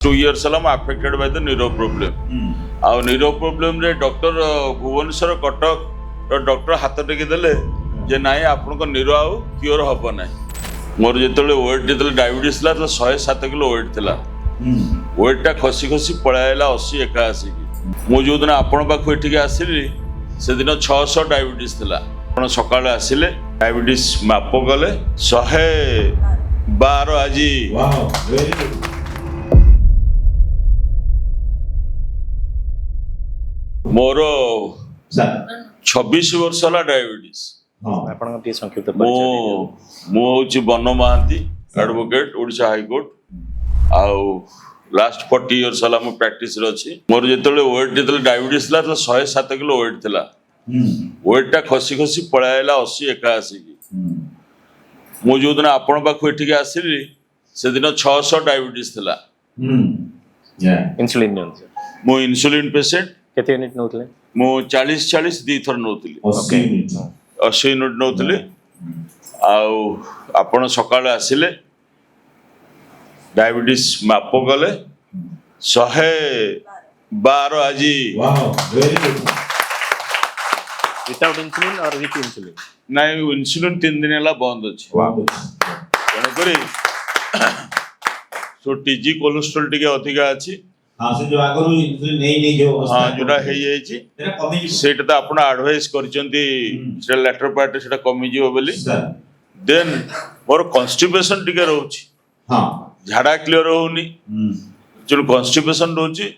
2 years I'm affected by the neuro problem. Our neuro problem रे doctor Bhubaneswar Cuttack doctor हाथ टेकी देले जे नाई आपन को नीरो आउ क्योर हबो नै मोर जेतले वेट जेतले डायबिटीज ला तो 107 किलो वेट थिला वेट टा खसी खसी पळायला 80 81 की मो जो दिन आपन पाखु एठी आसिली से दिन 600 डायबिटीज थिला आपण सकाळे आसिले डायबिटीज माप गले 112 आजी wow very good more sir 26 वर्ष होला डायबिटीज हां आपण टी संक्षिप्त मो होची Ban Mohanty advocate Odisha high court आउ लास्ट 40 इयर्स होला मो प्रैक्टिस रे अछि मोर जेतले वेट जेतले डायबिटीज ला तो 107 किलो वेट थिला वेट टा खसी खसी पळायला 80 81 की मो जो दिन आपण पाखु एठी आसिली से दिन 600 डायबिटीज थिला या इन्सुलिन मो इन्सुलिन पेशेंट केते यूनिट नउतले मो 40 दी थर नउतली 80 मिनिट 80 यूनिट नउतली आउ आपण सकाळे आसिले डायबिटीज माप गले 112 आजी wow very good without insulin और विथ इन्सुलिन नाइ इन्सुलिन 3 दिन होला बंद अछि वाओ कोन करी सो टीजी कोलेस्ट्रॉल टिके अधिका अछि हां से जो आगरो इन्सुलिन नहीं जो हां जोडा हे जायछि तेरा कमी सेटा त आपण एडवाइस करचंती सेटा लेटर पार्ट सेटा कमी जिवो बोली सर देन मोर कॉन्स्टिपेशन टिके रहउछि हां झाड़ा क्लियर होउनी जो कॉन्स्टिपेशन रहउछि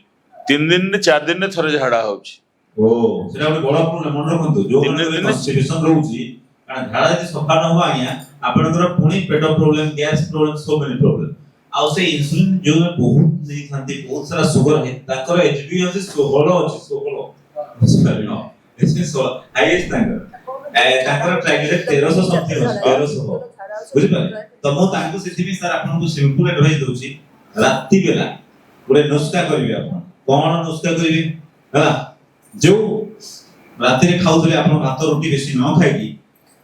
3 दिन ने 4 दिन ने थरे झाड़ा होउछि ओ सेटा ଗୋଟେ ବଡ଼ ପ୍ରୋବ୍ଲେମ ମନେ ରଖନ୍ତୁ जो कॉन्स्टिपेशन रहउछि कारण झाड़ा जे सफा न हो आया आपनकर पुणी पेट problem gas problem so many problem आउ से इंसुलिन जो बहुत नहीं खाती बहुत सारा शुगर है ताकर एचबी अछि 16 अछि 16 नो इसमें 16 हाईएस्ट ताकर ट्राइग्लिसराइड 1300 समथिंग 1300 बुझि पारे तो मो तांको सेथि भी सर आपन को सिंपल एडवाइस दोछि रात्रि बेला पुरे नुस्खा करिवे आपन कोन नुस्खा करिवे हला जो रात्रि रे खाउथले आपन भात रोटी बेसी न खाइकी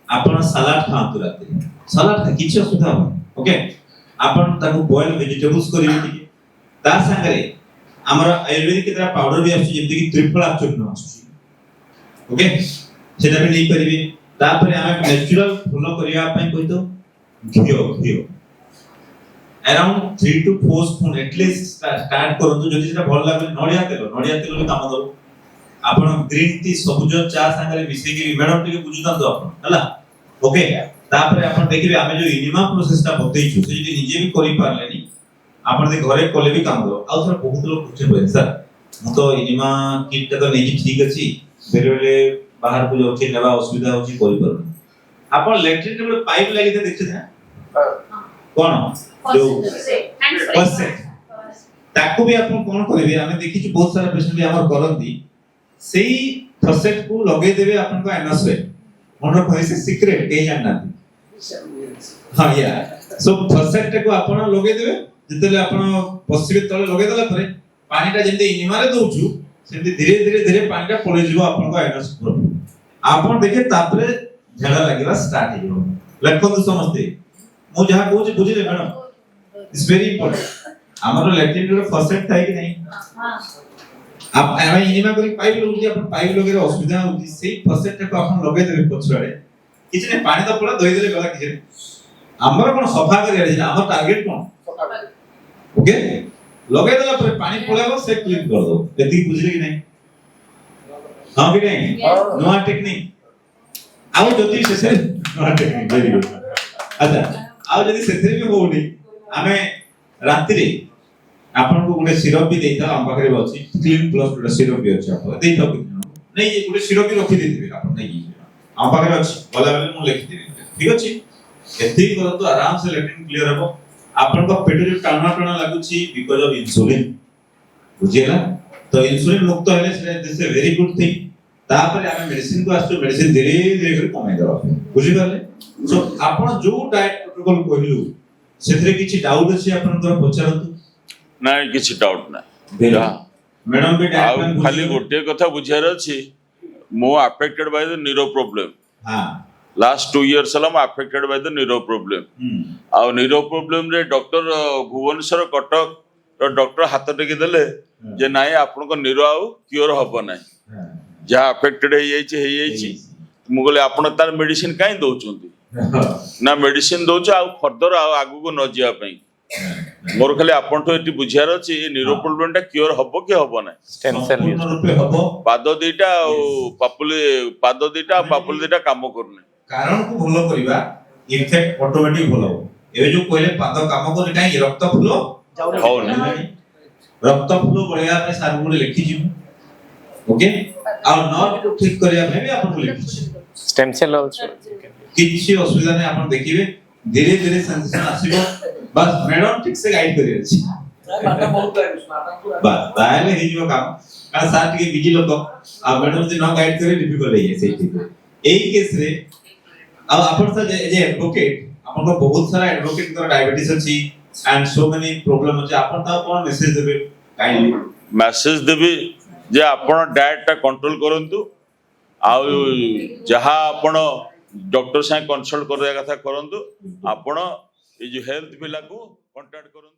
आपन सलाड खातु रात्रि सलाड खा किछ सुधा ओके आपण ताको बॉयल वेजिटेबल्स करिवे कि ता संगरे हमर आयुर्वेदिक केतरा पाउडर भी आछि जेमति कि त्रिफला चूर्ण आछि ओके सेटा भी नहीं करिवे तापर हम नेचुरल फॉलो करिया पई कहितो घियो around 3 to 4 spoon at least start करंतु जदि सेटा भल लागले नडिया तेल भी काम दो आपण ग्रीन टी सबुज चा संगरे मिसे कि मैडम टिके बुझुता दो आपण हला ओके तापर आपण देखिबे आमे जो इनिमा प्रोसेसटा बतैछु से जदि निजे भी करि पारलेनी आपण दे घरे कोले भी काम दो आ थोड़ा बहुत लोग पूछे बोले सर मु तो इनिमा किट तो नहीं ठीक अछि बेरे बेले बाहर को जाउछि नेबा असुविधा होछि करि पर आपण इलेक्ट्रिक टेबल पाइप लागि दे देखि ना कोन जो बस ताको भी आपण कोन करिवे आमे देखिछु बहुत सारा पेशेंट भी हमर करंती सेही फसेट को लगे देबे आपण को एनस रे मोर कहि से सीक्रेट के जानना हां या सो फसेट को आपण लगे देबे जतले आपण पसिबे तले लगे देला परे पानीटा जेंते इनिमा रे दोछु सेंते धीरे धीरे पानीटा पळे जिवो आपण को एनस आपण देखे तापरे झाडा लागिला स्टार्ट हेयो लखन समझते मु जहा कहू बुझिले मैडम इट्स वेरी इंपोर्टेंट हमरो लैक्टिन रे फसेट थाई कि नहीं हां आप एमे इनिमा करी पाइप लोग जे अपन पाइप लगे रे असुविधा होती सेही फसेट को अपन लगे देबे पछुआडे किछ ने पानी तो पड़ा धोई देले गला किछ हमर कोन सफा करिया रे हमर टारगेट कोन ओके लगे देला पर पानी पळेबो से क्लीन कर दो एती बुझले कि नहीं हां कि नहीं नोआ टेक्निक आउ जति से नोआ टेक्निक वेरी गुड अच्छा आउ जति सेथरे भी होउनी हमें रात्रि रे आपन को गुटे सिरप भी देता हम पाखरे अछि क्लीन प्लस गुटे सिरप भी अछि आपन देता नहीं ये गुटे सिरप भी रखि देथिबे आपन नहीं हम पाखरे अछि बोला बेले मु लिखि देबे ठीक अछि एथि करतो आराम से लेट्रिन क्लियर हो आपन को पेट जो टाना टाना लागुछि बिकॉज़ ऑफ इंसुलिन बुझिला तो इंसुलिन मुक्त हेले से this is very good thing तापर हम मेडिसिन को आछो मेडिसिन धीरे धीरे कर कमाई दबा बुझि पाले सो आपन जो डाइट प्रोटोकॉल कहलु सेथरे किछि डाउट अछि आपन को पचारतु नाइ किछि डाउट ना मैडम भी डाइट खाली गोटे कथा बुझियार अछि मो affected by the neuro problem हां last 2 years I'm affected by the neuro problem. Our neuro problem रे डॉक्टर भुवनेश्वर कटक डॉक्टर हाथ टेकी देले जे नाई आपनको निरो आउ क्योर हबो नै जहाँ अफेक्टेड मु कहले आपण तार मेडिसिन काई दउचंती ना मेडिसिन दउछ आ फर्दर आगु को न जिया पई मोर खाली आपण तो एटी बुझियार अछि ए न्यूरो प्रॉब्लम टा क्योर हबो कि हबो नै स्टेम सेल संपूर्ण रूपे हबो पाद दुईटा पाद दुईटा पापुली दुईटा काम करने कारण को भलो करिबा इफेक्ट ऑटोमेटिक भलो एबे जो कहले पाद काम करे काई रक्त फ्लो हो नै रक्त फ्लो बढ़िया पे सार गुण लिखि जिवो ओके आ नर्व को ठीक करिया में भी आपण लिखि छी स्टेम सेल आल्सो किछि असुविधा नै आपण देखिबे धीरे धीरे सेंसेशन आसीबो बस मैडम ठीक से गाइड करिया छी माटा बहुत लागुस बस ताले हे जिवो काम कारण सार टिके बिजी लोक आ मैडम जे न गाइड करे डिफिकल्ट हे से ठीक एई केस रे अब आपण से जे एडवोकेट आपण को बहुत सारा एडवोकेट कर डायबिटीज अछि एंड सो मेनी प्रॉब्लम अछि आपण ता कोन मेसेज देबे काइंडली मेसेज देबी जे आपण डाइट टा कंट्रोल करंतु आ जहाँ आपण डॉक्टर से कंसल्ट करया कथा करंतु आपण ए जो हेल्थ पिला को कांटेक्ट करंतु।